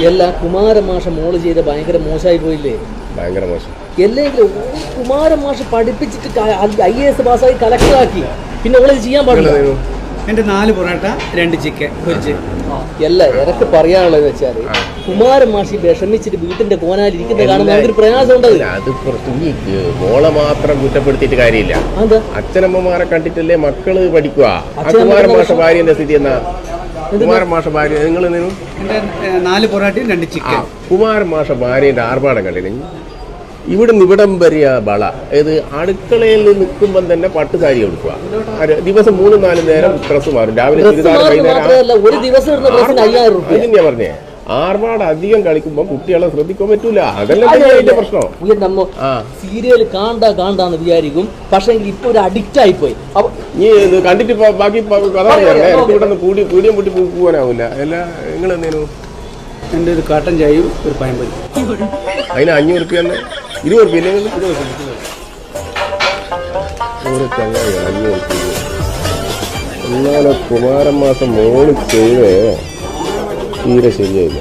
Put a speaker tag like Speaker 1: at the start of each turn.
Speaker 1: എല്ലാ കുമാരമാഷ മോള് ചെയ്ത ഭയങ്കര മോശമായി പോയില്ലേ?
Speaker 2: ഭയങ്കര മോശം.
Speaker 1: അല്ലെങ്കിലും കുമാരമാഷ പഠിപ്പിച്ചിട്ട് IAS പാസ്സായി കളക്ടറാക്കി, പിന്നെ ഓള് ചെയ്യാൻ പാടില്ല.
Speaker 3: എൻ്റെ 4 പൊറോട്ട 2 ചിക്കൻ പൊരിച്ച്.
Speaker 1: അല്ല, എനക്ക് പറയാനുള്ളത് വെച്ചാൽ കുമാരമാഷി വിഷമിച്ചിട്ട് വീട്ടിന്റെ കോനാലിരിക്കുന്ന കാണുന്ന ഒരു പ്രയാസം ഉണ്ടത്.
Speaker 2: അത് മോളെ മാത്രം കുറ്റപ്പെടുത്തിയിട്ട് കാര്യമില്ല. അച്ഛനമ്മമാരെ കണ്ടിട്ടല്ലേ മക്കള് പഠിക്കുക. കുമാരമാഷ ഭാര്യന്റെ സ്ഥിതി എന്നാ? കുമാരമാഷ ഭാര്യ നിങ്ങൾ
Speaker 3: എൻ്റെ 4 പൊറോട്ടയും 2 ചിക്കൻ.
Speaker 2: കുമാരമാഷ ഭാര്യന്റെ ആർഭാടം കണ്ടില്ലെങ്കിൽ ഇവിടുന്ന് ഇവിടം വരിക ബള. ഏത് അടുക്കളയിൽ നിൽക്കുമ്പം തന്നെ പട്ട് സാരി കൊടുക്കുക. ദിവസം 3-4 നേരം ഡ്രസ് മാറും. രാവിലെ ചുരിദാർ, വൈകുന്നേരം പറഞ്ഞേ. ആർഭാട് അധികം കളിക്കുമ്പോ കുട്ടികളെ ശ്രദ്ധിക്കാൻ പറ്റൂല. അതല്ലേ അതിന്റെ പ്രശ്നം.
Speaker 1: സീരിയൽ കാണാന്ന് വിചാരിക്കും, പക്ഷെ ഇപ്പൊ ഒരു അഡിക്റ്റ് ആയിപ്പോയി.
Speaker 2: നീ കണ്ടിട്ട് ബാക്കി കഥ ഇവിടെ പീടിയം പൊട്ടി പോകാനാവില്ല. അല്ല നിങ്ങൾ എന്തേലും
Speaker 3: എൻ്റെ ഒരു കാട്ടൻ ചായയും ഒരു പഴംപൊരി.
Speaker 2: അതിന് 500 റുപ്യ 20 റുപ്യ ഇല്ലെങ്കിൽ ഒരു ചങ്ങായി 500 റുപ്യ. എന്നാലും കുമാരൻ മാസം മോള് ചെയ്തേ തീരെ ശരിയായില്ല.